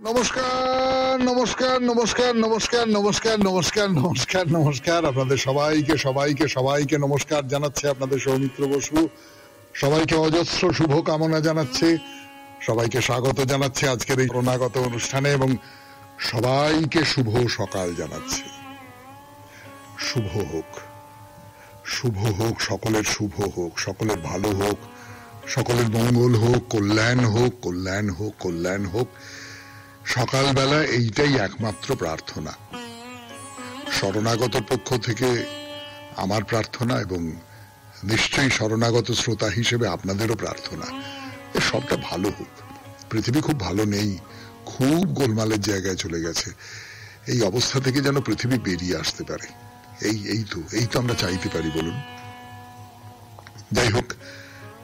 নমস্কার নমস্কার নমস্কার নমস্কার নমস্কার নমস্কার নমস্কার নমস্কার আপনাদের সবাইকে সবাইকে সবাইকে নমস্কার জানাচ্ছে আপনাদের সৌমিত্র বসু। সবাইকে অজস্র শুভ কামনা জানাচ্ছে, সবাইকে স্বাগত জানাচ্ছে আজকের এই করোনাগত অনুষ্ঠানে এবং সবাইকে শুভ সকাল জানাচ্ছে। শুভ হোক, শুভ হোক, সকলের শুভ হোক, সকলের ভালো হোক, সকলের মঙ্গল হোক, কল্যাণ হোক, কল্যাণ হোক, কল্যাণ হোক। সকালবেলা এইটাই একমাত্র প্রার্থনা, শরণাগত পক্ষ থেকে আমার প্রার্থনা এবং নিশ্চয়ই শরণাগত শ্রোতা হিসেবে আপনাদেরও প্রার্থনা সবটা ভালো হোক। পৃথিবী খুব ভালো নেই, খুব গোলমালের জায়গায় চলে গেছে। এই অবস্থা থেকে যেন পৃথিবী বেরিয়ে আসতে পারে, এই তো আমরা চাইতে পারি, বলুন। যাই হোক,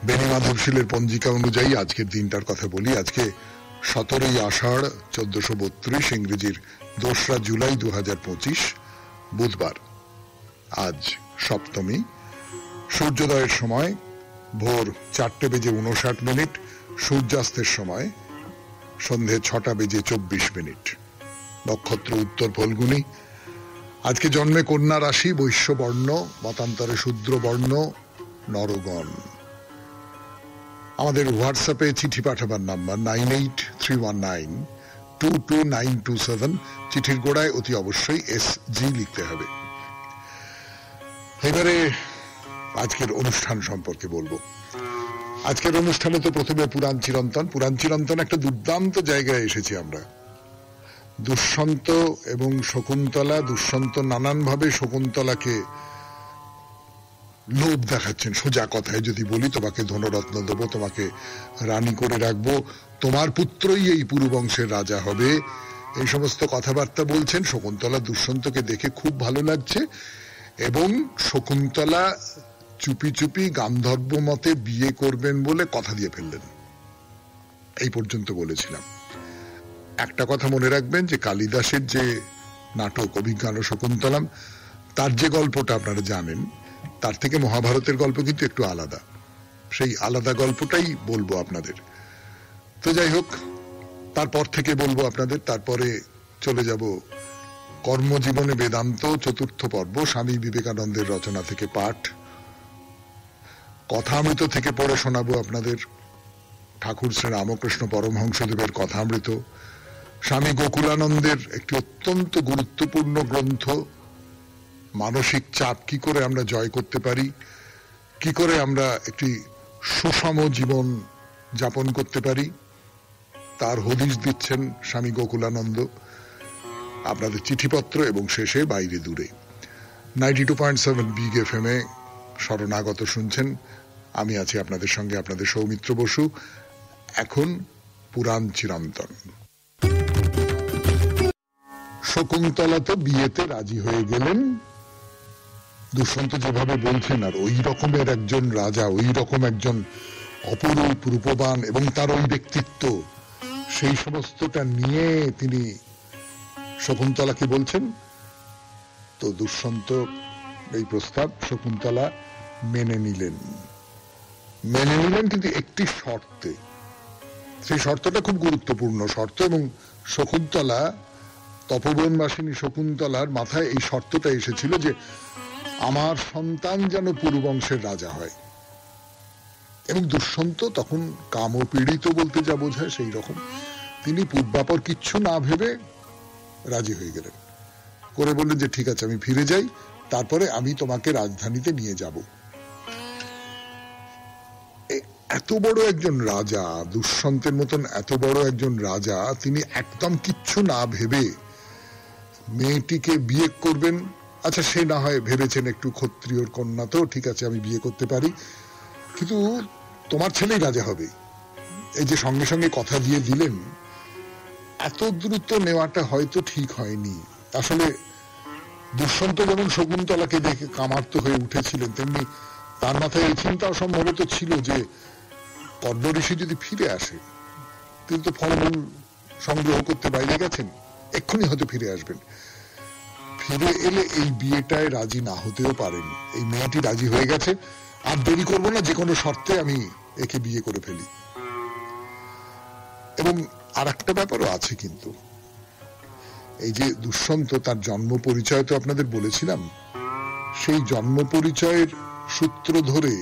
বেনি মাধবশীলের পঞ্জিকা অনুযায়ী আজকের দিনটার কথা বলি। আজকে 17 আষাঢ় 1432, ইংরেজির 2 জুলাই 2025, বুধবার। আজ সপ্তমী। সূর্যোদয়ের সময় ভোর 4:59, সূর্যাস্তের সময় সন্ধে 6:24। নক্ষত্র উত্তর ফল্গুনী। আজকে জন্মে কন্যা রাশি, বৈশ্য বর্ণ, মতান্তরে শূদ্র বর্ণ, নরগণ। আমাদের হোয়াটসঅ্যাপে চিঠি পাঠাবার নাম্বার 9831922927। চিঠির গোড়ায় অতি অবশ্যই SG লিখতে হবে। এবারে আজকের অনুষ্ঠান সম্পর্কে বলবো। আজকের অনুষ্ঠানে তো প্রথমে পুরাণ চিরন্তন একটা দুর্দান্ত জায়গায় এসেছি আমরা। দুষ্যন্ত এবং শকুন্তলা, দুষ্যন্ত নানানভাবে শকুন্তলাকে লোভ দেখাচ্ছেন। সোজা কথায় যদি বলি, তোমাকে ধনরত্ন দেবো, তোমাকে রানী করে রাখবো, তোমার পুত্রই এই পুরুবংশের রাজা হবে, এই সমস্ত কথাবার্তা বলছেন। শকুন্তলা দুষ্যন্তকে দেখে খুব ভালো লাগছে এবং শকুন্তলা চুপি চুপি গান্ধর্ব মতে বিয়ে করবেন বলে কথা দিয়ে ফেললেন। এই পর্যন্ত বলেছিলাম। একটা কথা মনে রাখবেন যে কালিদাসের যে নাটক অভিজ্ঞান ও শকুন্তলাম, তার যে গল্পটা আপনারা জানেন, তার থেকে মহাভারতের গল্প কিন্তু একটু আলাদা। সেই আলাদা গল্পটাই বলবো আপনাদের। তো যাই হোক, তারপর থেকে বলবো আপনাদের। তারপরে চলে যাব কর্মজীবনে বেদান্ত, 4র্থ পর্ব, স্বামী বিবেকানন্দের রচনা থেকে পাঠ। কথামৃত থেকে পড়ে শোনাবো আপনাদের ঠাকুর শ্রী রামকৃষ্ণ পরমহংসদেবের কথামৃত। স্বামী গোকুলানন্দের একটি অত্যন্ত গুরুত্বপূর্ণ গ্রন্থ, মানসিক চাপ কি করে আমরা জয় করতে পারি, কি করে আমরা একটি সুষম জীবন যাপন করতে পারি, তার হদিশ দিচ্ছেন স্বামী গোকুলানন্দ। আপনাদের চিঠিপত্র এবং শেষে বাইরে দূরে 92.7 বিগ FM এ শরণাগত শুনছেন। আমি আছি আপনাদের সঙ্গে, আপনাদের সৌমিত্র বসু। এখন পুরাণ চিরন্তন। শকুন্তলা তো বিয়েতে রাজি হয়ে গেলেন, দুষ্যন্ত যেভাবে বলছেন, আর ওই রকমের একজন রাজা, ওই রকম একজন অপরূপ রূপবান এবং তার ওই ব্যক্তিত্ব, সেই সমস্তটা নিয়ে তিনি শকুন্তলাকে বলছেন। তো দুষ্যন্ত এই প্রস্তাব শকুন্তলা মেনে নিলেন, কিন্তু একটি শর্তে। সেই শর্তটা খুব গুরুত্বপূর্ণ শর্ত এবং শকুন্তলা, তপোবনবাসিনী শকুন্তলার মাথায় এই শর্তটা এসেছিল যে আমার সন্তান যেন পুরুবংশের রাজা হয়। এবং দুষ্যন্ত তখন কামপীড়িত বলতে যা বোঝায় সেই রকম, তিনি পূর্বাপর কিচ্ছু না ভেবে রাজি হয়ে গেলেন। করে বললেন যে ঠিক আছে, আমি ফিরে যাই, তারপরে আমি তোমাকে রাজধানীতে নিয়ে যাব। এত বড় একজন রাজা, দুষ্যন্তের মতন এত বড় একজন রাজা, তিনি একদম কিচ্ছু না ভেবে মেয়েটিকে বিয়ে করবেন। আচ্ছা, সে না হয় ভেবেছেন একটু ক্ষত্রিয়র কন্যা, তো ঠিক আছে, আমি বিয়ে করতে পারি, কিন্তু তোমার ছেলেই রাজা হবে, এই যে সঙ্গে সঙ্গে কথা দিয়ে দিলেন, এত দ্রুত নেওয়াটা হয়তো ঠিক হয়নি। আসলে দুষ্যন্ত যেমন শকুন্তলাকে দেখে কামার্ত হয়ে উঠেছিলেন, তেমনি তার মাথায় এই চিন্তাও সম্ভবত ছিল যে কর্ণ ঋষি যদি ফিরে আসে, তিনি তো ফলমূল সংগ্রহ করতে বাইরে গেছেন, এক্ষুনি হয়তো ফিরে আসবেন। ফিরে এলে এই বিয়েটায় রাজি না হতেও পারেন। এই মেয়েটি রাজি হয়ে গেছে, আর দেরি করবো না, যে কোনো শর্তে আমি একে বিয়ে করে ফেলি। এবং আর একটা ব্যাপারও আছে কিন্তু, এই যে দুষ্যন্ত, তার জন্ম পরিচয় তো আপনাদের বলেছিলাম, সেই জন্ম পরিচয়ের সূত্র ধরে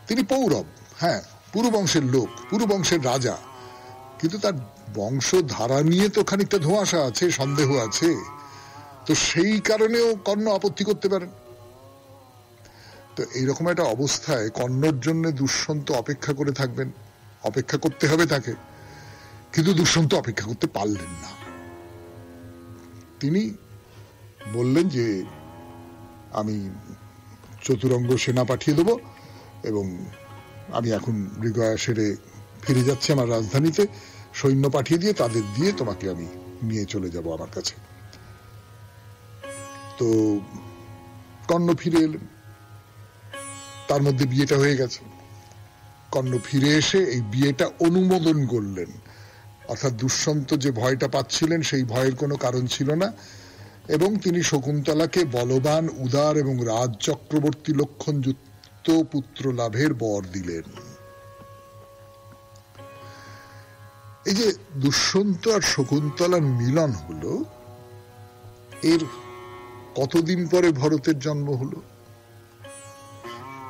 তিনি পৌরব, হ্যাঁ, পুরু বংশের লোক, পুরু বংশের রাজা, কিন্তু তার বংশধারা নিয়ে তো খানিকটা ধোঁয়াশা আছে, সন্দেহ আছে। তো সেই কারণেও কর্ণ আপত্তি করতে পারেন। তো এইরকম একটা অবস্থায় কর্ণর জন্য দুষ্যন্ত অপেক্ষা করে থাকবেন, অপেক্ষা করতে হবে তাকে, কিন্তু দুষ্যন্ত অপেক্ষা করতে পারলেন না। তিনি বললেন যে আমি চতুরঙ্গ সেনা পাঠিয়ে দেবো এবং আমি এখন মৃগয়া সেরে ফিরে যাচ্ছি আমার রাজধানীতে, সৈন্য পাঠিয়ে দিয়ে তাদের দিয়ে তোমাকে আমি নিয়ে চলে যাব আমার কাছে। তো কর্ণ ফিরে এলেন, তার মধ্যে বিয়েটা হয়ে গেছে। কর্ণ ফিরে এসে এই বিয়েটা অনুমোদন করলেন, অর্থাৎ দুষ্যন্ত যে ভয়টা পাচ্ছিলেন সেই ভয়ের কোনো কারণ ছিল না, এবং তিনি শকুন্তলাকে বলবান, উদার এবং রাজ চক্রবর্তী লক্ষণযুক্ত পুত্র লাভের বর দিলেন। এই যে দুষ্যন্ত আর শকুন্তলার মিলন হলো, এর কতদিন পরে ভরতের জন্ম হলো?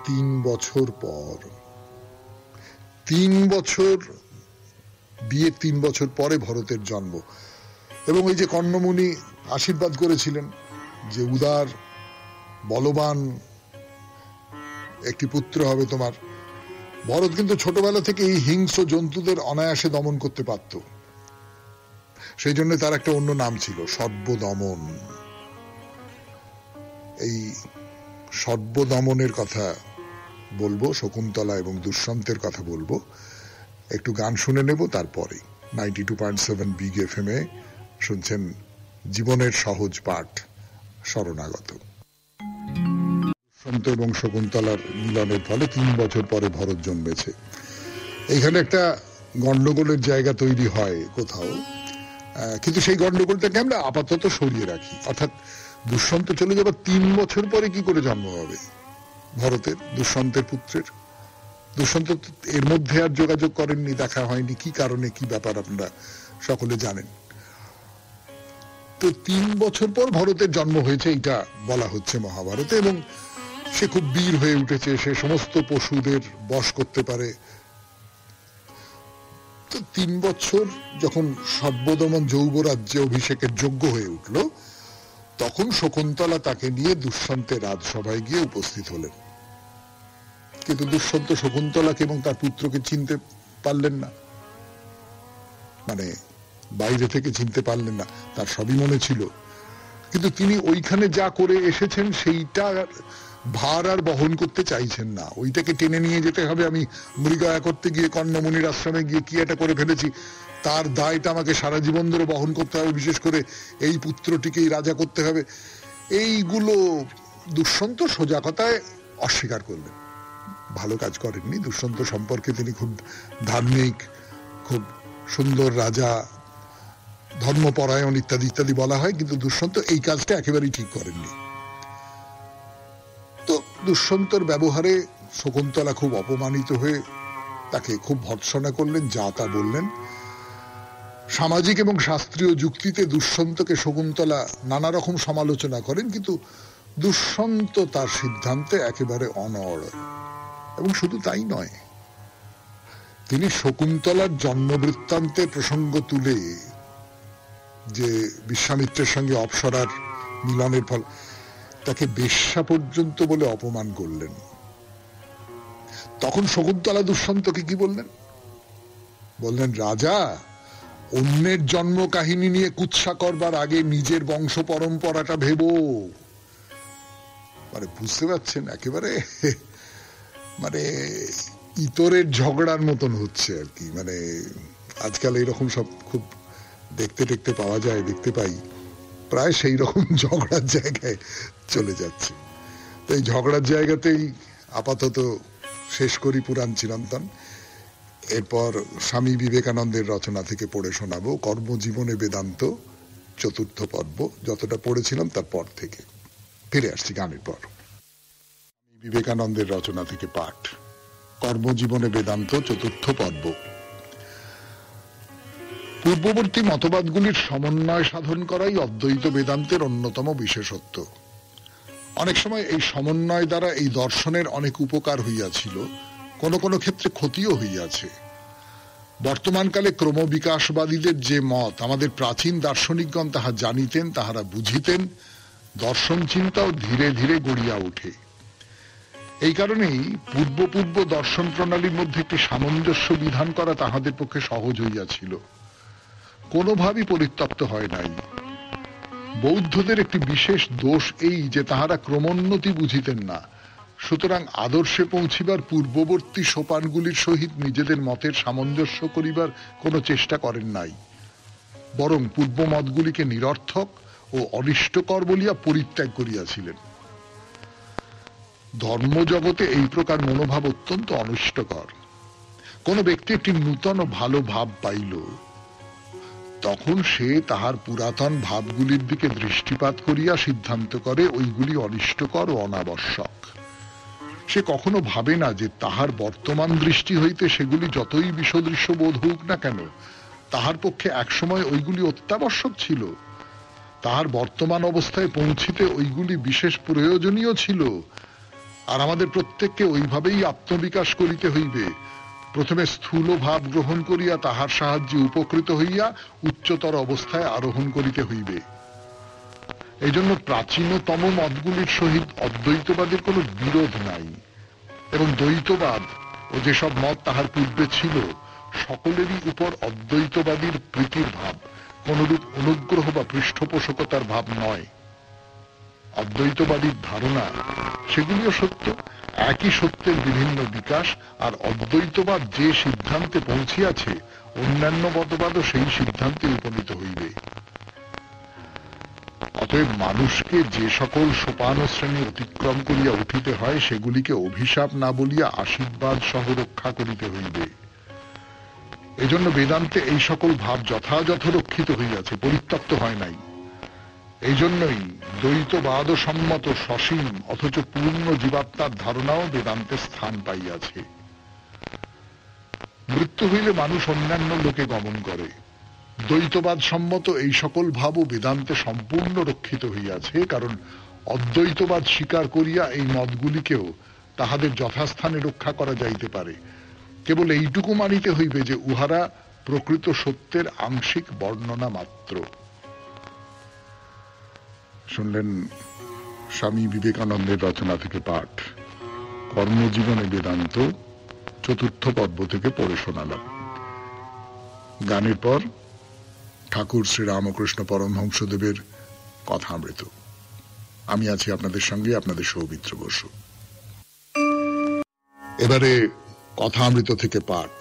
3 বছর পর। 3 বছর, বিয়ে 3 বছর পরে ভরতের জন্ম। এবং এই যে কর্ণমুনি আশীর্বাদ করেছিলেন যে উদার বলবান একটি পুত্র হবে তোমার, ভরত কিন্তু ছোটবেলা থেকে এই হিংস্র জন্তুদের অনায়াসে দমন করতে পারত, সেই জন্য তার একটা অন্য নাম ছিল, সর্বদমন। এই সর্বদমনের কথা বলবো, শকুন্তলা এবং দুষ্যন্তের কথা বলবো, একটু গান শুনে নেব, তারপরে 92.7 বিগ FM এ শুনছেন জীবনের সহজ পাঠ, শরণাগত। দুষ্যন্ত এবং শকুন্তলার মিলনের ফলে 3 বছর পরে ভরত জন্মেছে। এইখানে একটা গন্ডগোলের জায়গা তৈরি হয় কোথাও, কিন্তু সেই গন্ডগোলটাকে আমরা আপাতত সরিয়ে রাখি। অর্থাৎ দুষ্যন্ত চলে যাবার 3 বছর পরে কি করে জন্ম হবে ভরতের, দুষ্যন্তের পুত্রের? দুষ্যন্ত এর মধ্যে আর যোগাযোগ করেননি, দেখা হয়নি, কি কারণে, কি ব্যাপার আপনারা সকলে জানেন। তো 3 বছর পর ভরতের জন্ম হয়েছে, এটা বলা হচ্ছে মহাভারতে, এবং সে খুব বীর হয়ে উঠেছে, সে সমস্ত পশুদের বশ করতে পারে। তো 3 বছর যখন সর্বদমন যৌবরাজ্যে অভিষেকের যোগ্য হয়ে উঠল, তখন শকুন্তলা তাকে নিয়ে দুষ্যন্তের রাজসভায় গিয়ে উপস্থিত হলেন। কিন্তু দুষ্যন্ত শকুন্তলাকে এবং তার পুত্রকে চিনতে পারলেন না, মানে বাইরে থেকে চিনতে পারলেন না, তার সবই মনে ছিল, কিন্তু তিনি ওইখানে যা করে এসেছেন সেইটা ভার আর বহন করতে চাইছেন না। ওইটাকে টেনে নিয়ে যেতে হবে, আমি মৃগয়া করতে গিয়ে কর্ণমুনির আশ্রমে গিয়ে কি একটা করে ফেলেছি, তার দায়টা আমাকে সারা জীবন ধরে বহন করতে হবে, বিশেষ করে এই পুত্রটিকেই রাজা করতে হবে। এইগুলো দুষ্যন্ত সোজা কথায় অস্বীকার করলেন। ভালো কাজ করেননি। দুষ্যন্ত সম্পর্কে তিনি খুব ধার্মিক, খুব সুন্দর রাজা, ধর্মপরায়ণ ইত্যাদি ইত্যাদি বলা হয়, কিন্তু দুষ্যন্ত এই কাজটা একেবারেই ঠিক করেননি। তো দুষ্যন্তর ব্যবহারে শকুন্তলা খুব অপমানিত হয়ে তাকে খুব ভর্ৎসনা করলেন, যা তা বললেন। সামাজিক এবং শাস্ত্রীয় যুক্তিতে দুষ্যন্তকে শকুন্তলা নানা রকম সমালোচনা করেন, কিন্তু দুষ্যন্ত তার সিদ্ধান্তে একেবারে অনড়। এবং শুধু তাই নয়, তিনি শকুন্তলার জন্ম বৃত্তান্তে প্রসঙ্গ তুলে, যে বিশ্বামিত্রের সঙ্গে অপ্সরার মিলনের ফল, তাকে বেশ্যা পর্যন্ত বলে অপমান করলেন। তখন শকুন্তলা দুষ্যন্তকে কি বললেন? বললেন, রাজা, অন্যের জন্ম কাহিনী নিয়ে কুৎসা করবার আগে নিজের বংশ পরম্পরাটা ভেবো। মানে বুঝতে পারছেন, একেবারে মানে ইতরের ঝগড়ার মতন হচ্ছে আর কি। মানে আজকাল এইরকম সব খুব দেখতে পাওয়া যায়, দেখতে পাই, প্রায় সেই রকম ঝগড়ার জায়গায় চলে যাচ্ছে। তো এই ঝগড়ার জায়গাতেই আপাতত শেষ করি পুরাণ চিরন্তন। এরপর স্বামী বিবেকানন্দের রচনা থেকে পড়ে শোনাবো কর্মজীবনে বেদান্ত, 4th পর্ব। যতটা পড়েছিলাম তার পর থেকে ফিরে আসছি গানের পর। বিবেকানন্দের রচনা থেকে পাঠ, কর্মজীবনে বেদান্ত, 4th পর্ব। পূর্ববর্তী মতবাদগুলির সমন্বয় সাধন করাই অদ্বৈত বেদান্তের অন্যতম বিশেষত্ব। অনেক সময় এই সমন্বয় দ্বারা এই দর্শনের অনেক উপকার হইয়াছিল, কোন কোন ক্ষেত্রে ক্ষতিও হইয়াছে। বর্তমানকালে ক্রমবিকাশবাদীদের যে মত আমাদের প্রাচীন দার্শনিকগণ তাহা জানিতেন, তাহারা বুঝিতেন, দর্শন চিন্তাও ধীরে ধীরে গড়িয়া ওঠে। এই কারণেই পূর্ব দর্শন প্রণালীর মধ্যে একটি সামঞ্জস্য বিধান করা তাহাদের পক্ষে সহজ হইয়াছিল, কোনোভাবেই পরিত্যক্ত হয় নাই। বৌদ্ধদের একটি বিশেষ দোষ এই যে তাহারা ক্রমোন্নতি বুঝিতেন না, সুতরাং আদর্শে পৌঁছিবার পূর্ববর্তী সোপানগুলির সহিত নিজেদের মতের সামঞ্জস্য করিবার কোনো চেষ্টা করেন নাই, বরং পূর্ব মতগুলিকে নিরর্থক ও অনিষ্টকর বলিয়া পরিত্যাগ করিয়াছিলেন। ধর্মজগতে এই প্রকার মনোভাব অত্যন্ত অনিষ্টকর। কোন ব্যক্তি একটি নূতন ও ভালো ভাব পাইল, তখন সে তাহার পুরাতন ভাবগুলির দিকে দৃষ্টিপাত করিয়া সিদ্ধান্ত করে ওইগুলি অনিষ্টকর ও অনাবশ্যক। সে কখনো ভাবে না যে তাহার বর্তমান দৃষ্টি হইতে সেগুলি যতই বিষদৃশ্য বোধ হোক না কেন, তাহার পক্ষে একসময় ওইগুলি অত্যাবশ্যক ছিল, তাহার বর্তমান অবস্থায় পৌঁছিতে ওইগুলি বিশেষ প্রয়োজনীয় ছিল। আর আমাদের প্রত্যেককে ওইভাবেই আত্মবিকাশ করিতে হইবে। প্রথমে স্থূল ভাব গ্রহণ করিয়া তাহার সাহায্যে উপকৃত হইয়া উচ্চতর অবস্থায় আরোহণ করিতে হইবে। এই জন্য প্রাচীনতম মতগুলির সহিত অদ্বৈতবাদের কোনো বিরোধ নাই, এবং দ্বৈতবাদ ও যেসব মত তাহার পূর্বে ছিল সকলেরই উপর অদ্বৈতবাদীর প্রীতির ভাব, কোনরূপ অনুগ্রহ বা পৃষ্ঠপোষকতার ভাব নয়। অদ্বৈতবাদীর ধারণা সেগুলিও সত্য, একই সত্যের বিভিন্ন বিকাশ, আর অদ্বৈতবাদ যে সিদ্ধান্তে পৌঁছিয়াছে অন্যান্য মতবাদও সেই সিদ্ধান্তে উপনীত হইবে। অতএব মানুষকে যে সকল সোপান শ্রেণী অতিক্রম করিয়া উঠিতে হয় সেগুলিকে অভিশাপ না বলিয়া আশীর্বাদ সহ রক্ষা করিতে হইবে। এজন্য বেদান্তে এই সকল ভাব যথাযথ রক্ষিত হইয়াছে, পরিত্যক্ত হয় নাই। এই জন্যই দ্বৈতবাদ সম্মত সসীম অথচ পূর্ণ জীবাত্মার ধারণাও বেদান্তে স্থান পাইয়াছে। মৃত্যু হইলে মানুষ অন্যান্য লোকে গমন করে। দ্বৈতবাদ সম্মত এই সকল ভাবও বেদান্তে সম্পূর্ণ রক্ষিত হইয়াছে, কারণ অদ্বৈতবাদ স্বীকার করিয়া এই মতগুলিকেও তাহাদের যথাস্থানে রক্ষা করা যাইতে পারে। কেবল এইটুকু মানিতে হইবে যে উহারা প্রকৃত সত্যের আংশিক বর্ণনা মাত্র। শুনলেন স্বামী বিবেকানন্দের রচনা থেকে পাঠ, কর্মজীবনে বেদান্ত, চতুর্থ পর্ব থেকে পড়ে শোনালাম। গানের পর ঠাকুর শ্রী রামকৃষ্ণ পরমহংসদেবের কথামৃত। আমি আছি আপনাদের সঙ্গে, আপনাদের সৌমিত্র বসু। এবারে কথামৃত থেকে পাঠ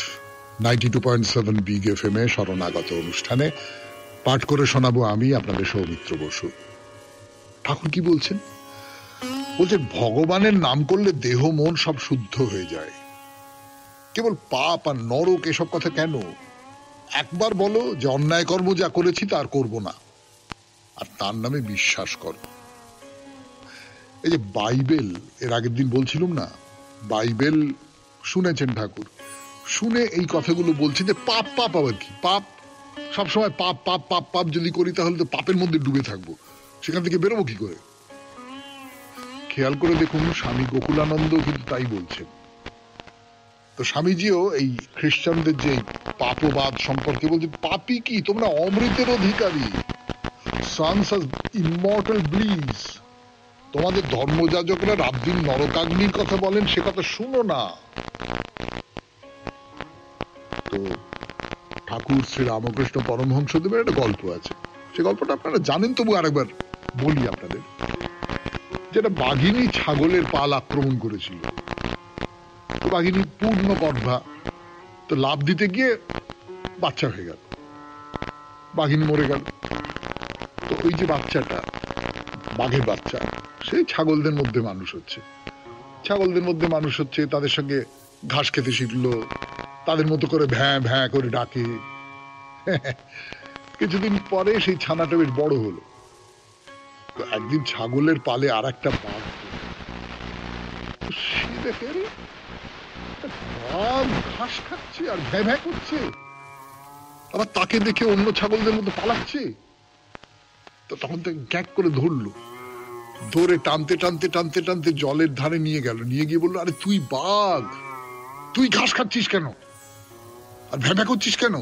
92.7 বিগ FM এ শরণাগত অনুষ্ঠানে পাঠ করে শোনাবো আমি, আপনাদের সৌমিত্র বসু। ঠাকুর কি বলছেন? বলছেন ভগবানের নাম করলে দেহ মন সব শুদ্ধ হয়ে যায়। কেবল পাপ আর নরক এসব কথা কেন? একবার বলো যে অন্যায় কর্ম যা করেছি তার করব না, আর তার নামে বিশ্বাস করো। এই যে বাইবেল, এর আগের দিন বলছিলাম না, বাইবেল শুনেছেন ঠাকুর, শুনে এই কথাগুলো বলছে যে পাপ পাপ আবার কি? পাপ সবসময় পাপ পাপ পাপ পাপ যদি করি তাহলে তো পাপের মধ্যে ডুবে থাকবো, সেখান থেকে বেরোবো কি করে? খেয়াল করে দেখুন, স্বামী গোকুলানন্দ কিন্তু তাই বলছেন। তো স্বামীজিও এই খ্রিস্টানদের যে পাপবাদ সম্পর্কে বলছেন, পাপী কি? তোমরা অমৃতের অধিকারী, সন্স অফ ইমর্টাল ব্লিস। তোমাদের ধর্মযাজকরা রাত দিন নরকাগ্নির কথা বলেন, সে কথা শুনো না। তো ঠাকুর শ্রী রামকৃষ্ণ পরমহংসদেবের একটা গল্প আছে, সে গল্পটা আপনারা জানেন, তবু আরেকবার বলি আপনাদের। যেটা বাঘিনী ছাগলের পাল আক্রমণ করেছিল, তো বাঘিনী পূর্ণ গর্ভা, তো লাভ দিতে গিয়ে বাচ্চা হয়ে গেল, বাঘিনী মরে গেল। তো ওই যে বাচ্চাটা, বাঘের বাচ্চা, সেই ছাগলদের মধ্যে মানুষ হচ্ছে, ছাগলদের মধ্যে মানুষ হচ্ছে, তাদের সঙ্গে ঘাস খেতে শিখলো, তাদের মতো করে ভ্যাঁ ভ্যাঁ করে ডাকে। কিছুদিন পরে সেই ছানাটা বেশ বড় হলো। তো একদিন ছাগলের পালে আর একটা বাঘ, সে দেখে বাঘ ঘাস খাচ্ছে আর ভ্যাঁ ভ্যাঁ করছে। আবার তাকে দেখে অন্য ছাগলদের মতো পালাচ্ছে। তো তখন তাকে গ্যাক করে ধরলো, ধরে টানতে টানতে টানতে টানতে জলের ধারে নিয়ে গেল, নিয়ে গিয়ে বললো, আরে তুই বাঘ, তুই ঘাস খাচ্ছিস কেন আর ভ্যাভ্যা করছিস কেন?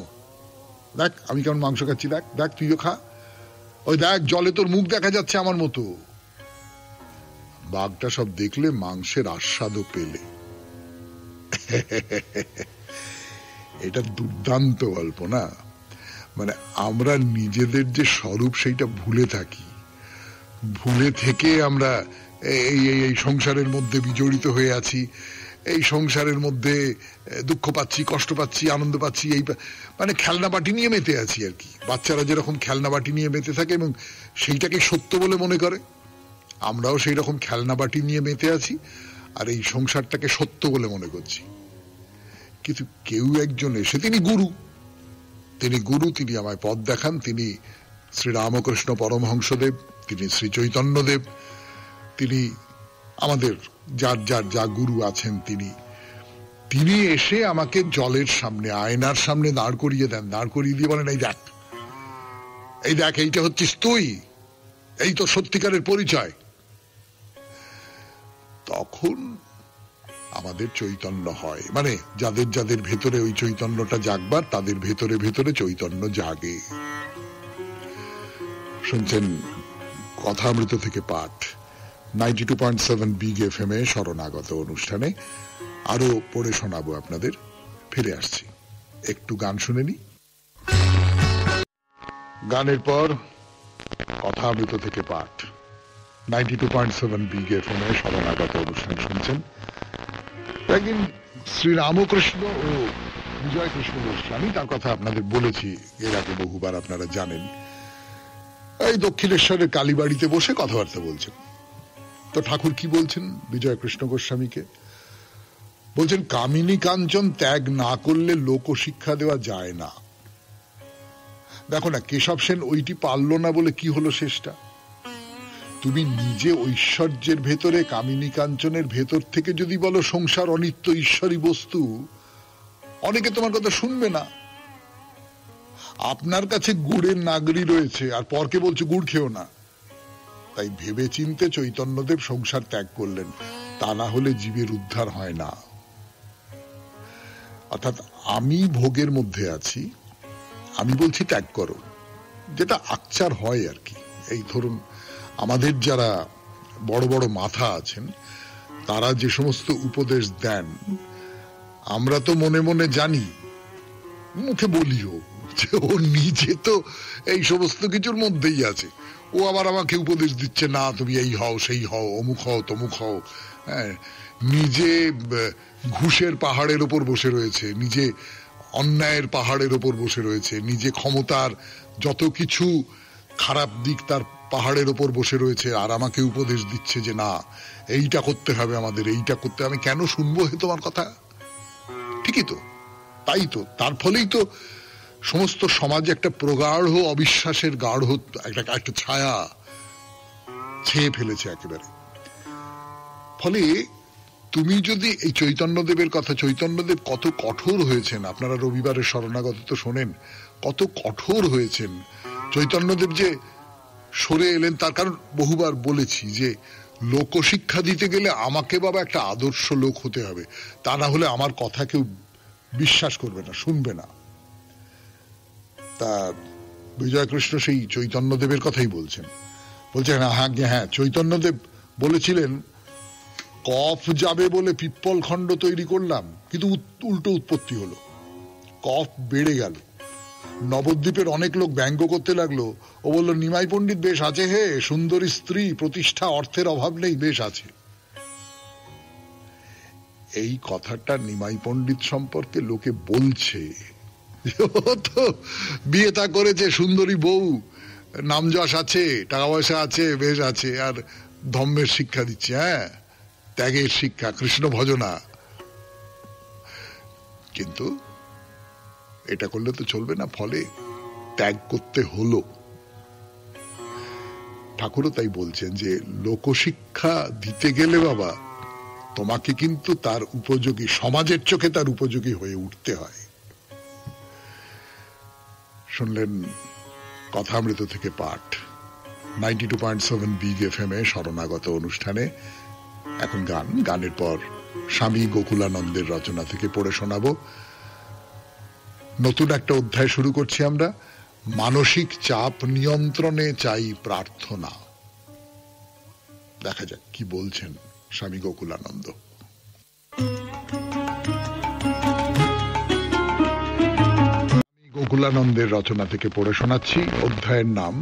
দেখ আমি কেমন মাংস খাচ্ছি, দেখ দেখ তুইও খা, ওই দেখ জলে তোর মুখ দেখা যাচ্ছে আমার মতো। বাঘটা সব দেখলে মাংসের আস্বাদও পেলে। এটা দুর্দান্ত গল্প না? মানে আমরা নিজেদের যে স্বরূপ সেইটা ভুলে থাকি, ভুলে থেকে আমরা এই এই সংসারের মধ্যে বিজড়িত হয়ে আছি, এই সংসারের মধ্যে দুঃখ পাচ্ছি, কষ্ট পাচ্ছি, আনন্দ পাচ্ছি, এই মানে খেলনা বাটি নিয়ে মেতে আছি আর কি। বাচ্চারা যেরকম খেলনা বাটি নিয়ে মেতে থাকে এবং সেইটাকে সত্য বলে মনে করে, আমরাও সেই রকম খেলনা বাটি নিয়ে মেতে আছি আর এই সংসারটাকে সত্য বলে মনে করছি। কিন্তু কেউ একজন এসে, তিনি গুরু, তিনি আমায় পথ দেখান, তিনি শ্রী রামকৃষ্ণ পরমহংসদেব, তিনি শ্রী চৈতন্যদেব, তিনি আমাদের যার যার যা গুরু আছেন তিনি এসে আমাকে জলের সামনে, আয়নার সামনে দাঁড় করিয়ে দেন, দাঁড় করিয়ে দিয়ে বলেন, এই দেখ এই দেখ, এইটা হচ্ছিস তুই, এই তো সত্যিকারের পরিচয়। তখন আমাদের চৈতন্য হয়, মানে যাদের যাদের ভেতরে ওই চৈতন্যটা জাগবার, তাদের ভেতরে ভেতরে চৈতন্য জাগে। শুনছেন কথামৃত থেকে পাঠ, 92.7 বিগ এফএম এ শরণাগত অনুষ্ঠানে। আরো পড়ে শোনাবো আপনাদের, ফিরে আসছি, একটু গান শুনে নি। গানের পর কথামৃত থেকে পাঠ, 92.7 বিগ এফএম এ শরণাগত অনুষ্ঠান শুনছেন। একদিন শ্রীরামকৃষ্ণ ও বিজয় কৃষ্ণ গোস্বামী, তার কথা আপনাদের বলেছি এর আগে বহুবার, আপনারা জানেন, এই দক্ষিণেশ্বরের কালীবাড়িতে বসে কথাবার্তা বলছেন। তো ঠাকুর কি বলছেন বিজয় কৃষ্ণ গোস্বামীকে? বলছেন, কামিনী কাঞ্চন ত্যাগ না করলে লোকশিক্ষা দেওয়া যায় না। দেখো না, কেশব সেন ওইটি পারল না বলে কি হলো শেষটা? তুমি নিজে ঐশ্বর্যের ভেতরে, কামিনী কাঞ্চনের ভেতর থেকে যদি বলো সংসার অনিত্য, ঈশ্বরী বস্তু, অনেকে তোমার কথা শুনবে না। আপনার কাছে গুড়ের নাগরি রয়েছে আর পরকে বলছে গুড় খেও না। তাই ভেবে চিনতে চৈতন্যদেব সংসার ত্যাগ করলেন, তা না হলে জীবের উদ্ধার হয় না। অর্থাৎ আমি ভোগের মধ্যে আছি, আমি বলছি ত্যাগ করো, যেটা আকচার হয় আর কি। এই ধরুন আমাদের যারা বড় বড় মাথা আছেন, তারা যে সমস্ত উপদেশ দেন, আমরা তো মনে মনে জানি, মুখে বলিও যে ও নিজে তো এই সমস্ত কিছুর মধ্যেই আছে। ও আবার আমাকে উপদেশ দিচ্ছে, না তুমি এই হও, সেই হও, অমুক হও, তমুক হও। হ্যাঁ, নিজে ঘুষের পাহাড়ের ওপর বসে রয়েছে, নিজে অন্যায়ের পাহাড়ের ওপর বসে রয়েছে, নিজে ক্ষমতার যত কিছু খারাপ দিক তার পাহাড়ের ওপর বসে রয়েছে, আর আমাকে উপদেশ দিচ্ছে যে না এইটা করতে হবে, আমাদের এইটা করতে হবে। আমি কেন শুনবো হে তোমার কথা? ঠিকই তো, তাই তো, তার ফলেই তো সমস্ত সমাজে একটা প্রগাঢ় অবিশ্বাসের গাঢ় একটা ছায়া ছেয়ে ফেলেছে একেবারে। ফলে তুমি যদি এই চৈতন্যদেবের কথা, চৈতন্যদেব কত কঠোর হয়েছেন, আপনারা রবিবারের শরণাগত তো শোনেন, কত কঠোর হয়েছেন চৈতন্যদেব। যে সরে এলেন তার কারণ বহুবার বলেছি যে লোকশিক্ষা দিতে গেলে আমাকে বাবা একটা আদর্শ লোক হতে হবে, তা না হলে আমার কথা কেউ বিশ্বাস করবে না, শুনবে না। তা বিজয়কৃষ্ণ সেই চৈতন্যদেবের কথাই বলছেন, বলছেন হ্যাঁ চৈতন্যদেব বলেছিলেন, কফ যাবে বলে পিপ্পল খণ্ড তৈরি করলাম, কিন্তু উল্টো উৎপত্তি হলো, কফ বেড়ে গেল। নবদ্বীপের অনেক লোক ব্যঙ্গ করতে লাগলো, ও বলল, নিমাই পণ্ডিত বেশ আছে হে, সুন্দরী স্ত্রী, প্রতিষ্ঠা, অর্থের অভাব নেই, বেশ আছে। এই কথাটা নিমাই পণ্ডিত সম্পর্কে লোকে বলছে, ও তো বিয়ে তা করেছে, সুন্দরী বউ, নাম যশ আছে, টাকা পয়সা আছে, বেশ আছে, আর ধম্মের শিক্ষা দিচ্ছে, হ্যাঁ ত্যাগের শিক্ষা, কৃষ্ণ ভজনা। কিন্তু এটা করলে তো চলবে না, ফলে ত্যাগ করতে হলো। ঠাকুরও তাই বলছেন যে লোকশিক্ষা দিতে গেলে বাবা তোমাকে কিন্তু তার উপযোগী, সমাজের চোখে তার উপযোগী হয়ে উঠতে হয়। শুনলেন কথামৃত থেকে পাঠ 92.7 বিগ এফএম এ শরণাগত অনুষ্ঠানে। এখন গানের পর স্বামী গোকুলানন্দের রচনা থেকে পড়ে শোনাবো। নতুন একটা অধ্যায় শুরু করছি আমরা। মানসিক চাপ নিয়ন্ত্রণে চাই প্রার্থনা। দেখা যাক কি বলছেন স্বামী গোকুলানন্দ। গোকুলানন্দের রচনা থেকে পড়ে শোনাচ্ছি। অধ্যায়ের নাম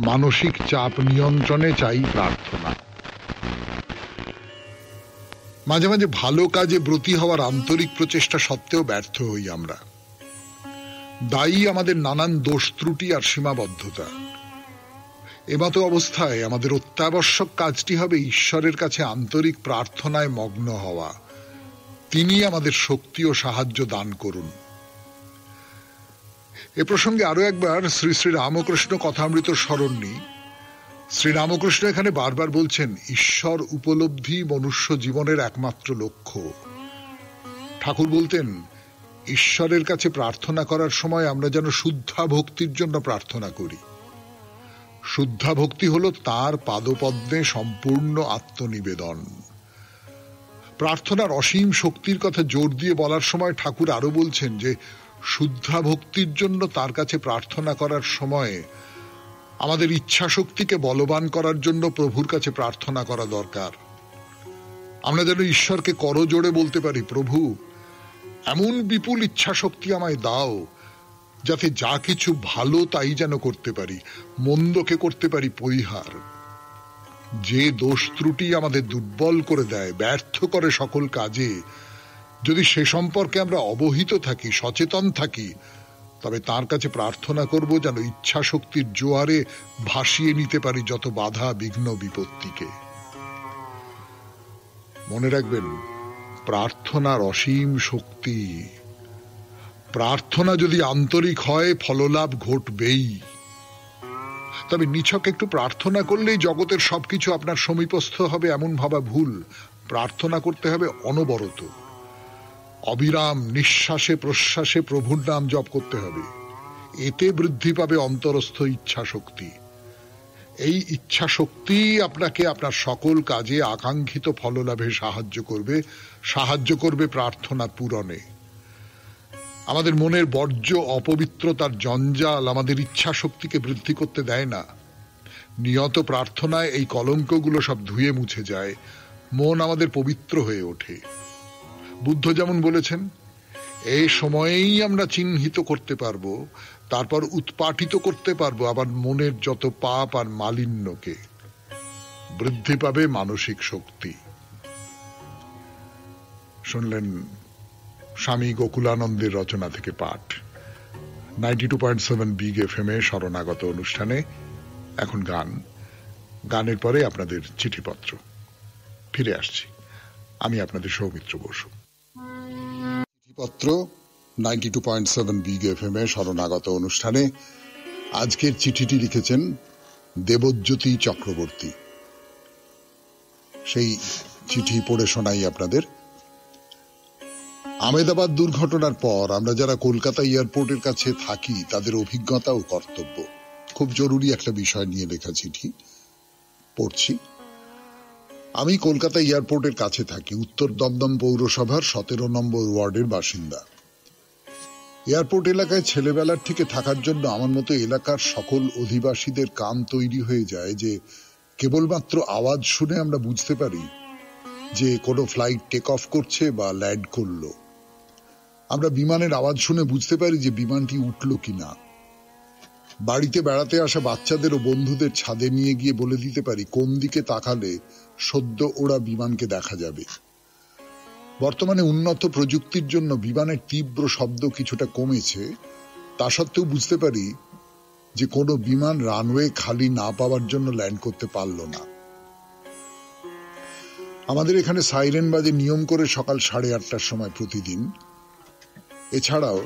মানসিক চাপ নিয়ন্ত্রণে চাই প্রার্থনা। মাঝে মাঝে ভালো কাজে ব্রতী হওয়ার আন্তরিক প্রচেষ্টা সত্ত্বেও ব্যর্থ হই আমরা। দায়ী আমাদের নানান দোষ ত্রুটি আর সীমাবদ্ধতা। এমতো অবস্থায় আমাদের অত্যাবশ্যক কাজটি হবে ঈশ্বরের কাছে আন্তরিক প্রার্থনায় মগ্ন হওয়া। তিনি আমাদের শক্তি ও সাহায্য দান করুন। এ প্রসঙ্গে আরো একবার শ্রী শ্রী রামকৃষ্ণ কথামৃত স্মরণ নিই। শ্রীরামকৃষ্ণ এখানে বারবার বলছেন ঈশ্বর উপলব্ধি মনুষ্য জীবনের একমাত্র লক্ষ্য। ঠাকুর বলতেন ঈশ্বরের কাছে প্রার্থনা করার সময় আমরা যেন শুদ্ধা ভক্তির জন্য প্রার্থনা করি। শুদ্ধা ভক্তি হলো তার পাদপদ্মে সম্পূর্ণ আত্মনিবেদন। প্রার্থনার অসীম শক্তির কথা জোর দিয়ে বলার সময় ঠাকুর আরো বলছেন যে শুদ্ধা ভক্তির জন্য তার কাছে প্রার্থনা করার সময় আমাদের ইচ্ছা শক্তিকে বলবান করার জন্য প্রভুর কাছে প্রার্থনা করা দরকার। আমরা যেন ঈশ্বরকে করজোড়ে বলতে পারি, প্রভু এমন বিপুল ইচ্ছা শক্তি আমায় দাও যাতে যা কিছু ভালো তাই যেন করতে পারি, মন্দকে করতে পারি পরিহার। যে দোষ ত্রুটি আমাদের দুর্বল করে দেয়, ব্যর্থ করে সকল কাজে, যদি সে সম্পর্কে আমরা অবহিত থাকি, সচেতন থাকি, তবে তার কাছে প্রার্থনা করব যেন ইচ্ছা শক্তির জোয়ারে ভাসিয়ে নিতে পারি যত বাধা বিঘ্ন বিপত্তিকে। মনে রাখবেন, প্রার্থনার অসীম শক্তি। প্রার্থনা যদি আন্তরিক হয় ফললাভ ঘটবেই। তবে নিছক একটু প্রার্থনা করলেই জগতের সবকিছু আপনার সমীপস্থ হবে এমন ভাবা ভুল। প্রার্থনা করতে হবে অনবরত, অবিরাম নিঃশ্বাসে প্রশ্বাসে প্রভুর নাম জপ করতে হবে। এতে বৃদ্ধি পাবে অন্তরস্থ ইচ্ছা শক্তি। এই ইচ্ছা শক্তি আপনাকে আপনার সকল কাজে আকাঙ্ক্ষিত ফললাভে সাহায্য করবে প্রার্থনা পূরণে। আমাদের মনের বর্জ্য অপবিত্রতার জঞ্জাল আমাদের ইচ্ছা শক্তিকে বৃদ্ধি করতে দেয় না। নিয়ত প্রার্থনায় এই কলঙ্কগুলো সব ধুয়ে মুছে যায়, মন আমাদের পবিত্র হয়ে ওঠে। বুদ্ধ যেমন বলেছেন, এই সময়েই আমরা চিহ্নিত করতে পারবো, তারপর উৎপাটিত করতে পারবো আবার মনের যত পাপ আর মালিন্যকে। বৃদ্ধি পাবে মানসিক শক্তি। শুনলেন স্বামী গোকুলানন্দের রচনা থেকে পাঠ 92.7 বিগ এফএম এ শরণাগত অনুষ্ঠানে। এখন গানের পরে আপনাদের চিঠিপত্র। ফিরে আসছি, আমি আপনাদের সৌমিত্র বসু। চিঠিপত্র 92.7 বিগ এফএম এ শরণাগত অনুষ্ঠানে। আজকের চিঠিটি লিখেছেন দেবজ্যোতি চক্রবর্তী। সেই চিঠি পড়ে শোনাই আপনাদের। আহমেদাবাদ দুর্ঘটনার পর আমরা যারা কলকাতা এয়ারপোর্টের কাছে থাকি তাদের অভিজ্ঞতা ও কর্তব্য। খুব জরুরি একটা বিষয় নিয়ে লেখা চিঠি, পড়ছি। আমি কলকাতা এয়ারপোর্টের কাছে থাকি, উত্তর দমদম পৌরসভার 17 নম্বর ওয়ার্ডের বাসিন্দা। এয়ারপোর্ট এলাকায় ছেলেবেলার থেকে থাকার জন্য আমার মতো এলাকার সকল অধিবাসীদের কান তৈরি হয়ে যায় যে কেবলমাত্র আওয়াজ শুনে আমরা বুঝতে পারি যে কোনো ফ্লাইট টেক অফ করছে বা ল্যান্ড করলো। আমরা বিমানের আওয়াজ শুনে বুঝতে পারি যে বিমানটি উঠল কিনা। বাড়িতে বেড়াতে আসা বাচ্চাদের ও বন্ধুদের ছাদে নিয়ে গিয়ে বলে দিতে পারি কোন দিকে তাকালে সদ্য ওরা বিমানকে দেখা যাবে। বর্তমানে উন্নত প্রযুক্তির জন্য বিমানের তীব্র শব্দ কিছুটা কমেছে, তা সত্ত্বেও বুঝতে পারি যে কোনো বিমান রানওয়ে খালি না পাওয়ার জন্য ল্যান্ড করতে পারল না। আমাদের এখানে সাইরেন বাজে নিয়ম করে সকাল 8:30টার সময় প্রতিদিন। এছাড়াও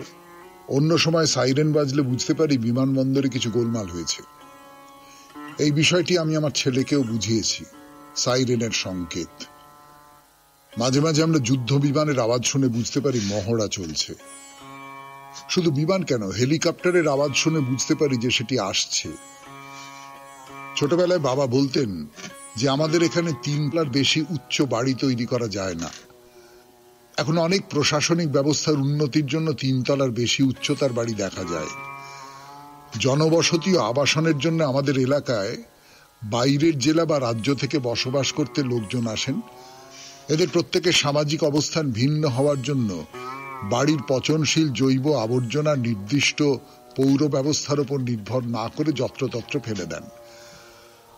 অন্য সময় সাইরেন বাজলে বুঝতে পারি বিমানবন্দরে কিছু গোলমাল হয়েছে। এই বিষয়টি আমি আমার ছেলেকেও বুঝিয়েছি, সাইরেনের সংকেত। মাঝে মাঝে আমরা যুদ্ধ বিমানের আওয়াজ শুনে বুঝতে পারি মহড়া চলছে। শুধু বিমান কেন, হেলিকপ্টারের আওয়াজ শুনে বুঝতে পারি যে সেটি আসছে। ছোটবেলায় বাবা বলতেন যে আমাদের এখানে 3 তলার বেশি উচ্চ বাড়ি তৈরি করা যায় না। এখন অনেক প্রশাসনিক ব্যবস্থার উন্নতির জন্য 3 তলার বেশি উচ্চতার বাড়ি দেখা যায়। জনবসতি ও আবাসনের জন্য আমাদের এলাকায় বাইরের জেলা বা রাজ্য থেকে বসবাস করতে লোকজন আসেন। এদের প্রত্যেকের সামাজিক অবস্থান ভিন্ন হওয়ার জন্য বাড়ির পচনশীল জৈব আবর্জনা নির্দিষ্ট পৌর ব্যবস্থার উপর নির্ভর না করে যত্রতত্র ফেলে দেন।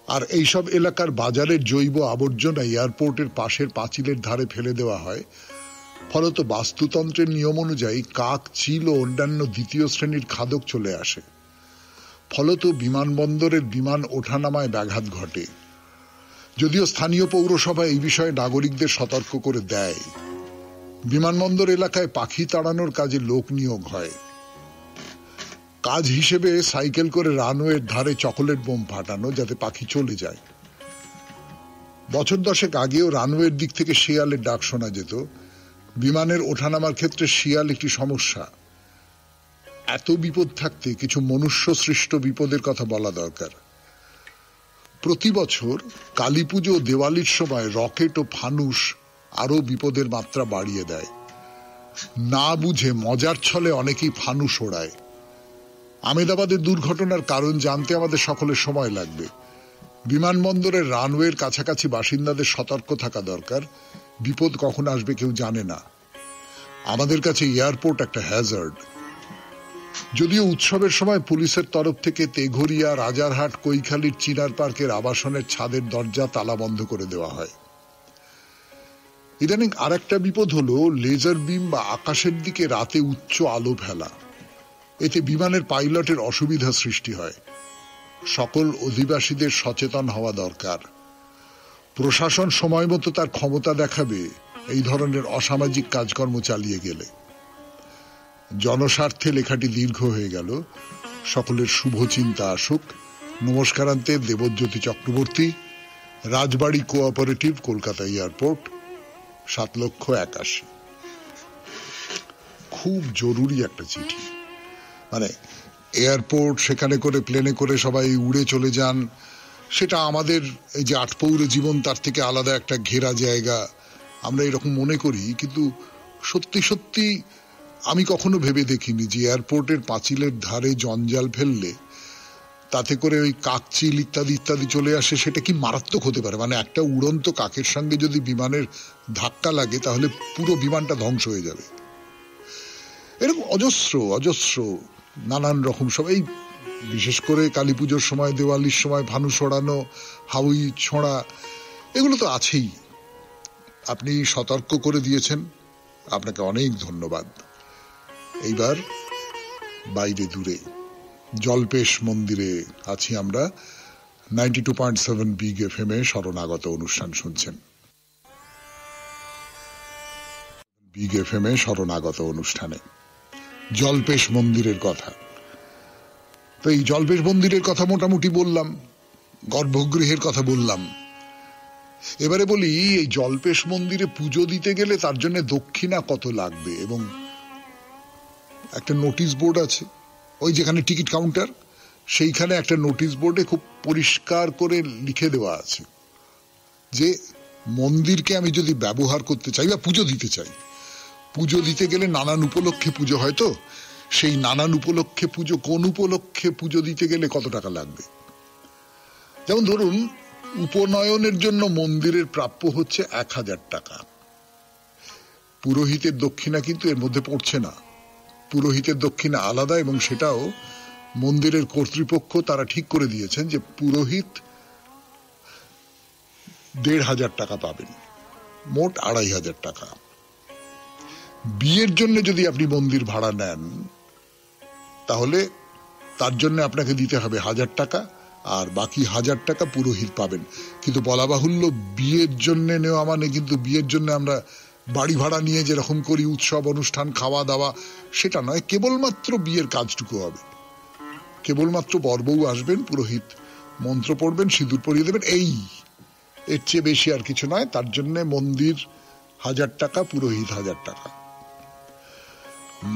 আর এইসব এলাকার বাজারের জৈব আবর্জনা এয়ারপোর্টের পাশের পাঁচিলের ধারে ফেলে দেওয়া হয়। ফলত বাস্তুতন্ত্রের নিয়ম অনুযায়ী কাক, চিল ও অন্যান্য দ্বিতীয় শ্রেণীর খাদক চলে আসে। ফলত বিমানবন্দরের বিমান ওঠানামায় ব্যাঘাত ঘটে। যদিও স্থানীয় পৌরসভা এই বিষয়ে নাগরিকদের সতর্ক করে দেয়। বিমানবন্দর এলাকায় পাখি তাড়ানোর কাজে লোক নিয়োগ হয়। কাজ হিসেবে সাইকেল করে রানওয়ের ধারে চকোলেট বোম ফাটানো, যাতে পাখি চলে যায়। বছর 10 আগেও রানওয়ের দিক থেকে শিয়ালের ডাক শোনা যেত। বিমানের ওঠানামার ক্ষেত্রে শিয়াল একটি সমস্যা। এত বিপদ থাকতে কিছু মনুষ্য সৃষ্ট বিপদের কথা বলা দরকার। প্রতি বছর কালী পুজো ও দেওয়ালির সময় রকেট ও ফানুস আরো বিপদের মাত্রা বাড়িয়ে দেয়। না বুঝে মজার ছলে অনেকেই ফানুস ওড়ায়। আমেদাবাদের দুর্ঘটনার কারণ জানতে আমাদের সকলের সময় লাগবে। বিমানবন্দরের রানওয়ের কাছাকাছি বাসিন্দাদের সতর্ক থাকা দরকার। বিপদ কখন আসবে কেউ জানে না। আমাদের কাছে এয়ারপোর্ট একটা হ্যাজার্ড। যদিও উৎসবের সময় পুলিশের তরফ থেকে তেঘরিয়া, রাজারহাট, কৈখালির চিনার পার্কের আবাসনের ছাদের দরজা তালা বন্ধ করে দেওয়া হয়। ইদানিং আর একটা বিপদ হলো লেজার বিম বা আকাশের দিকে রাতে উচ্চ আলো ফেলা। এতে বিমানের পাইলটের অসুবিধা সৃষ্টি হয়। সকল অধিবাসীদের সচেতন হওয়া দরকার। প্রশাসন সময় মতো তার ক্ষমতা দেখাবে এই ধরনের অসামাজিক কাজকর্ম চালিয়ে গেলে। জনস্বার্থে লেখাটি দীর্ঘ হয়ে গেল। সকলের শুভ চিন্তা আসুক। নমস্কারান্তে, দেবজ্যোতি চক্রবর্তী, রাজবাড়ি কোঅপারেটিভ, কলকাতা এয়ারপোর্ট, 7,81,000। খুব জরুরি একটা চিঠি। মানে এয়ারপোর্ট, সেখানে করে প্লেনে করে সবাই উড়ে চলে যান, সেটা আমাদের এই যে আটপৌরে জীবন তার থেকে আলাদা একটা ঘেরা জায়গা, আমরা এরকম মনে করি। কিন্তু সত্যি সত্যি আমি কখনো ভেবে দেখিনি যে এয়ারপোর্টের পাঁচিলের ধারে জঞ্জাল ফেললে তাতে করে ওই কাকচিল ইত্যাদি ইত্যাদি চলে আসে। সেটা কি মারাত্মক হতে পারে। মানে একটা উড়ন্ত কাকের সঙ্গে যদি বিমানের ধাক্কা লাগে তাহলে পুরো বিমানটা ধ্বংস হয়ে যাবে। এরকম অজস্র অজস্র নানান রকম সব, এই বিশেষ করে কালী পুজোর সময়, দেওয়ালির সময় ফানুস ওড়ানো, হাউই ছোঁড়া, এগুলো তো আছেই। আপনি সতর্ক করে দিয়েছেন, আপনাকে অনেক ধন্যবাদ। এইবার বাইরে দূরে জল্পেশ মন্দিরে আছি আমরা। 92.7 বিগ FM শরণাগত অনুষ্ঠান শুনছেন। বিগ FM শরণাগত অনুষ্ঠানে জল্পেশ মন্দিরের কথা। তো এই জল্পেশ মন্দিরের কথা মোটামুটি বললাম, গর্ভগৃহের কথা বললাম। এবারে বলি, এই জল্পেশ মন্দিরে পুজো দিতে গেলে তার জন্য দক্ষিণা কত লাগবে। এবং একটা নোটিশ বোর্ড আছে, ওই যেখানে টিকিট কাউন্টার, সেইখানে একটা নোটিশ বোর্ডে খুব পরিষ্কার করে লিখে দেওয়া আছে যে মন্দিরকে আমি যদি ব্যবহার করতে চাই বা পুজো দিতে চাই, পুজো দিতে গেলে নানান উপলক্ষে পুজো হয়, তো সেই নানান উপলক্ষে পুজো, কোন উপলক্ষে পুজো দিতে গেলে কত টাকা লাগবে। যেমন ধরুন, উপনয়নের জন্য মন্দিরের প্রাপ্য হচ্ছে 1,000 টাকা। পুরোহিতের দক্ষিণা কিন্তু এর মধ্যে পড়ছে না। পুরোহিতের দক্ষিণা আলাদা, এবং সেটাও মন্দিরের কর্তৃপক্ষ তারা ঠিক করে দিয়েছেন যে পুরোহিত 1,500 টাকা পাবেন, মোট 2,500 টাকা। বিয়ের জন্য যদি আপনি মন্দির ভাড়া নেন তাহলে তার জন্য আপনাকে দিতে হবে 1,000 টাকা, আর বাকি 1,000 টাকা পুরোহিত পাবেন। কিন্তু বলা বাহুল্য, বিয়ের জন্য নেওয়া মানে কিন্তু বিয়ের জন্য আমরা বাড়ি ভাড়া নিয়ে যেরকম করি, উৎসব অনুষ্ঠান, খাওয়া দাওয়া, সেটা নয়। কেবলমাত্র বিয়ের কাজটুকু হবে। কেবলমাত্র বরবউ আসবেন, পুরোহিত মন্ত্র পড়বেন, সিঁদুর পরিয়ে দেবেন, এই এর চেয়ে বেশি আর কিছু নয়। তার জন্য মন্দির 1,000 টাকা, পুরোহিত 1,000 টাকা।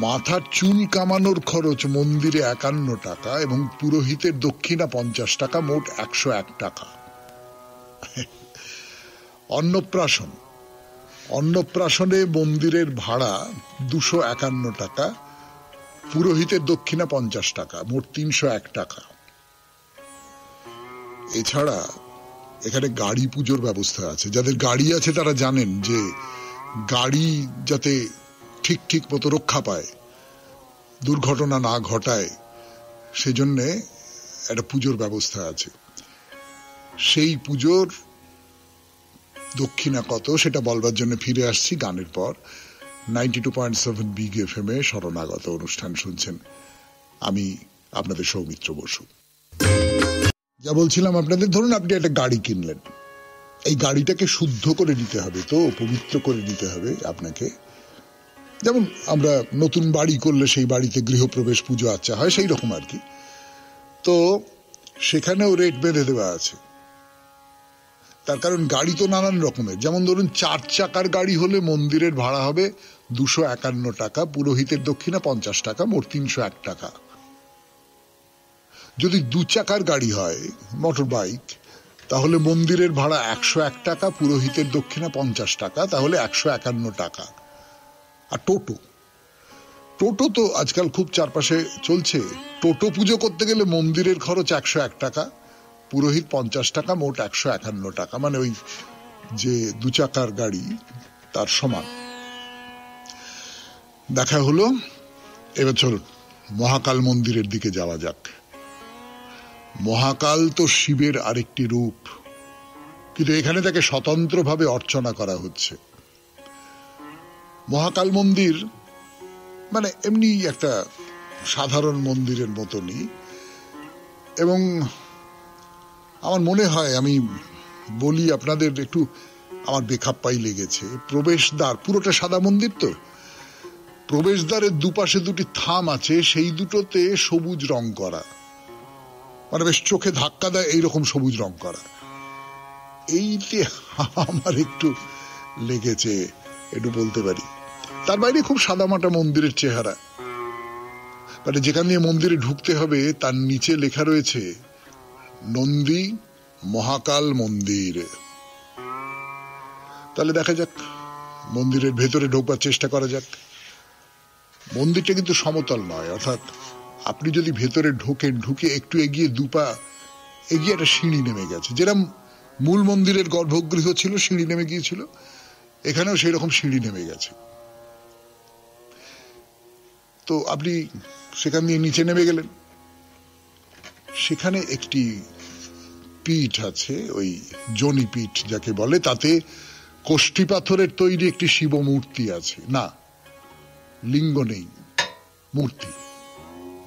মাথার চুল কামানোর খরচ মন্দিরে ৫১ টাকা এবং পুরোহিতের দক্ষিণা ৫০ টাকা, মোট ১০১ টাকা। অন্নপ্রাশনে মন্দিরের ভাড়া ২৫১ টাকা, পুরোহিতের দক্ষিণা ৫০ টাকা, মোট ৩০১ টাকা। এছাড়া এখানে গাড়ি পুজোর ব্যবস্থা আছে। যাদের গাড়ি আছে তারা জানেন যে গাড়ি যাতে ঠিক মতো রক্ষা পায়, দুর্ঘটনা না ঘটায়, সেজন্য একটা পুজোর ব্যবস্থা আছে। সেই পুজোর দক্ষিণা কত সেটা বলবার জন্য ফিরে আসছি গানের পর। 92.7 বিগ FM এ শরণাগত অনুষ্ঠান শুনছেন। আমি আপনাদের সৌমিত্র বসু। যা বলছিলাম আপনাদের, ধরুন আপনি একটা গাড়ি কিনলেন, এই গাড়িটাকে শুদ্ধ করে নিতে হবে, তো পবিত্র করে নিতে হবে আপনাকে। যেমন আমরা নতুন বাড়ি করলে সেই বাড়িতে গৃহপ্রবেশ পুজো আচ্ছা হয়, সেই রকম আর কি। তো সেখানেও রেট বেঁধে দেওয়া আছে। তার কারণ গাড়ি তো নানান রকমের। যেমন ধরুন ৪ চাকার গাড়ি হলে মন্দিরের ভাড়া হবে ২৫১ টাকা, পুরোহিতের দক্ষিণা ৫০ টাকা, মোট ৩০১ টাকা। যদি ২ চাকার গাড়ি হয়, মোটর বাইক, তাহলে মন্দিরের ভাড়া ১০১ টাকা, পুরোহিতের দক্ষিণা ৫০ টাকা, তাহলে ১৫১ টাকা। আর টোটো তো আজকাল খুব চারপাশে চলছে। টোটো পুজো করতে গেলে মন্দিরের খরচ ১০১ টাকা, পুরোহিত ৫০ টাকা, মোট ১৫১ টাকা। মানে ওই যে ২ চাকার গাড়ি তার সমান। দেখা হলো, এবার চলুন মহাকাল মন্দিরের দিকে যাওয়া যাক। মহাকাল তো শিবের আরেকটি রূপ, কিন্তু এখানে তাকে স্বতন্ত্রভাবে অর্চনা করা হচ্ছে। মহাকাল মন্দির মানে এমনি একটা সাধারণ মন্দিরের মতনই, এবং আমার মনে হয়, আমি বলি আপনাদের, একটু আমার বেখাপ্পাই লেগেছে। প্রবেশদ্বার পুরোটা সাদা মন্দির, তো প্রবেশদ্বারের দুপাশে দুটি থাম আছে, সেই দুটোতে সবুজ রং করা, মানে বেশ চোখে ধাক্কা দেয় এইরকম সবুজ রং করা। এইতে আমার একটু লেগেছে, একটু বলতে পারি। তার বাইরে খুব সাদামাটা মন্দিরের চেহারা। মানে যেখান দিয়ে মন্দিরে ঢুকতে হবে তার নিচে লেখা রয়েছে নন্দী মহাকাল মন্দির। তাহলে দেখা যাক, মন্দিরের ভেতরে ঢোকবার চেষ্টা করা যাক। মন্দিরটা কিন্তু সমতল নয়, অর্থাৎ আপনি যদি ভেতরে ঢোকেন, ঢুকে একটু এগিয়ে দুপা এগিয়ে একটা সিঁড়ি নেমে গেছে। যেরকম মূল মন্দিরের গর্ভগৃহ ছিল, সিঁড়ি নেমে গিয়েছিল, এখানেও সেই রকম সিঁড়ি নেমে গেছে। তো আপনি সেখান দিয়ে নিচে নেমে গেলেন। সেখানে একটি পীঠ আছে, ওই জনি পীঠ যাকে বলে, তাতে কোষ্ঠী পাথরের তৈরি একটি শিব মূর্তি আছে। না, লিঙ্গ নেই, মূর্তি।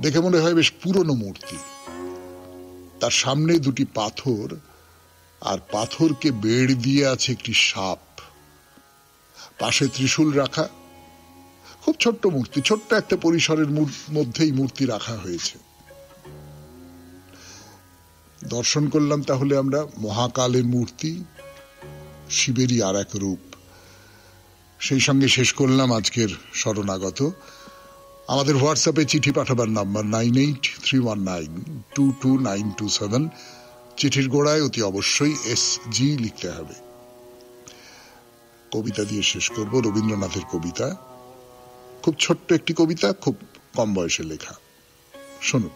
দেখে মনে হয় বেশ পুরনো মূর্তি। তার সামনে দুটি পাথর, আর পাথরকে বেড় দিয়ে আছে একটি সাপ, পাশে ত্রিশূল রাখা। খুব ছোট্ট মূর্তি, ছোট্ট একটা পরিসরের মধ্যেই মূর্তি রাখা হয়েছে। দর্শন করলাম তাহলে আমরা মহাকালের মূর্তি, শিবেরই আর এক রূপ। সেই সঙ্গে শেষ করলাম আজকের শরণাগত। আমাদের হোয়াটসঅ্যাপে চিঠি পাঠাবার নাম্বার 9831922927। চিঠির গোড়ায় অতি অবশ্যই SG লিখতে হবে। কবিতা দিয়ে শেষ করব, রবীন্দ্রনাথের কবিতা। খুব ছোট্ট একটি কবিতা, খুব কম বয়সে লেখা। শুনুন।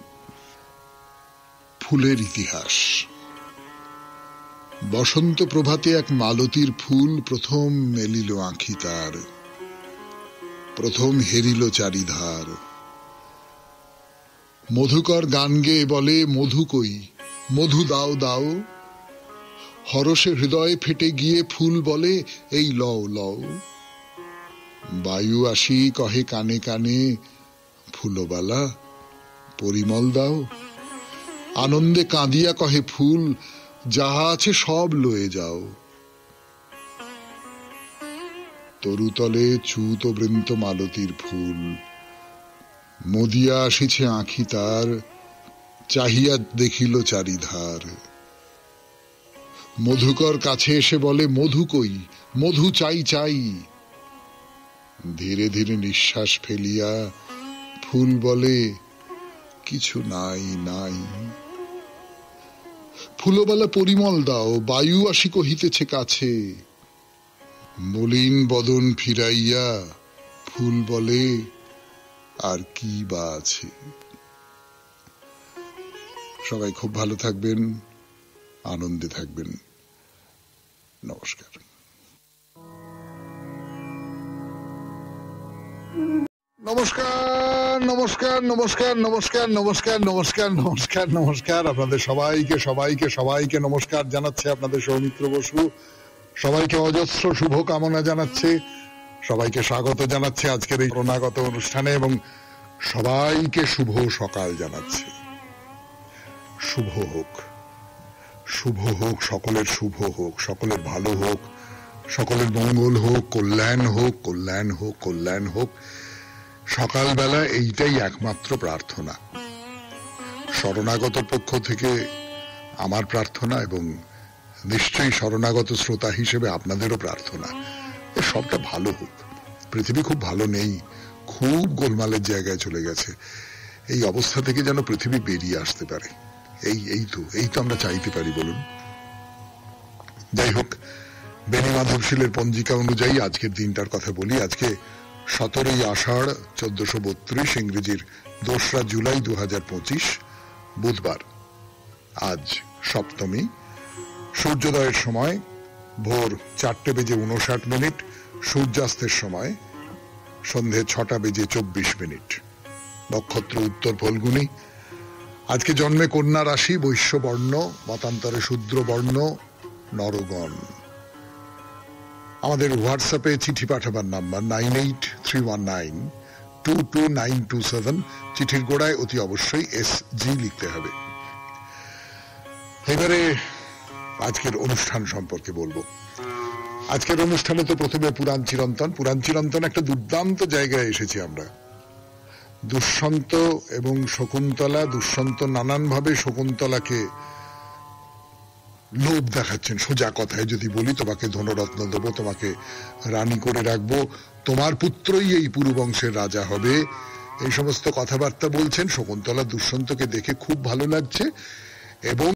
ফুলের ইতিহাস। বসন্ত প্রভাতে এক মালতীর ফুল প্রথম মেলিল আঁখি তার, প্রথম হেরিল চারিধার। মধুকর গান গেয়ে বলে, মধু কই, মধু দাও দাও। হরষে হৃদয় ফেটে গিয়ে ফুল বলে, এই লও লও। বায়ু আসি কহে কানে কানে, ফুলবালা পরিমল দাও। আনন্দে কাঁদিয়া কহে ফুল, যাহা আছে সব লয়ে যাও। তরুতলে চ্যুত বৃন্ত মালতীর ফুল, মদিয়া আসিছে আঁখি তার, চাহিয়া দেখিল চারিধার। মধুকর কাছে এসে বলে, মধু কই, মধু চাই চাই। ধীরে ধীরে নিঃশ্বাস ফেলিয়া ফুল বলে কিছু নাই নাই। ফুলবালা পরিমল দাও, বায়ু আসি কহিতেছে কাছে। মলিন বদন ফিরাইয়া ফুল বলে আর কি বা আছে। সবাই খুব ভালো থাকবেন, আনন্দে থাকবেন। নমস্কার। নমস্কার নমস্কার নমস্কার নমস্কার নমস্কার নমস্কার নমস্কার নমস্কার। আপনাদের সবাইকে সবাইকে সবাইকে নমস্কার জানাচ্ছে আপনাদের সৌমিত্র বসু। সবাইকে অজস্র শুভ কামনা জানাচ্ছে, সবাইকে স্বাগত জানাচ্ছে আজকের এই করোনাগত অনুষ্ঠানে এবং সবাইকে শুভ সকাল জানাচ্ছে। শুভ হোক, শুভ হোক, সকলের শুভ হোক, সকলের ভালো হোক, সকলের মঙ্গল হোক, কল্যাণ হোক, কল্যাণ হোক, কল্যাণ হোক। সকালবেলা এইটাই একমাত্র প্রার্থনা। শরণাগত পক্ষ থেকে আমার প্রার্থনা এবং নিশ্চয়ই শরণাগত শ্রোতা হিসেবে আপনাদেরও প্রার্থনা, সবটা ভালো হোক। পৃথিবী খুব ভালো নেই, খুব গোলমালের জায়গায় চলে গেছে। এই অবস্থা থেকে যেন পৃথিবী বেরিয়ে আসতে পারে, এই তো আমরা চাইতে পারি, বলুন। যাই হোক, বেনি মাধবশীলের পঞ্জিকা অনুযায়ী আজকের দিনটার কথা বলি। আজকে 17ই আষাঢ় 1432, ইংরেজির 2রা জুলাই 2025, বুধবার। আজ সপ্তমী। সূর্যোদয়ের সময় ভোর 4:59, সূর্যাস্তের সময় সন্ধে 6:24। নক্ষত্র উত্তর ফল্গুনী। আজকে জন্মে কন্যা রাশি, বৈশ্য বর্ণ, মতান্তরে শূদ্র বর্ণ, নরগণ। আমাদের হোয়াটসঅ্যাপে চিঠি পাঠাবার নাম্বার 9831922927। চিঠির গোড়ায় অতি অবশ্যই SG লিখতে হবে। এবারে আজকের অনুষ্ঠান সম্পর্কে বলবো। আজকের অনুষ্ঠানে তো প্রথমে পুরাণ চিরন্তন একটা দুর্দান্ত জায়গায় এসেছি আমরা। দুষ্যন্ত এবং শকুন্তলা, দুষ্যন্ত নানানভাবে শকুন্তলাকে লোভ দেখাচ্ছেন। সোজা কথায় যদি বলি, তোমাকে ধনরত্ন দেবো, তোমাকে রানী করে রাখবো, তোমার পুত্রই এই পুরুবংশের রাজা হবে, এই সমস্ত কথাবার্তা বলছেন। শকুন্তলা দুষ্যন্তকে দেখে খুব ভালো লাগছে এবং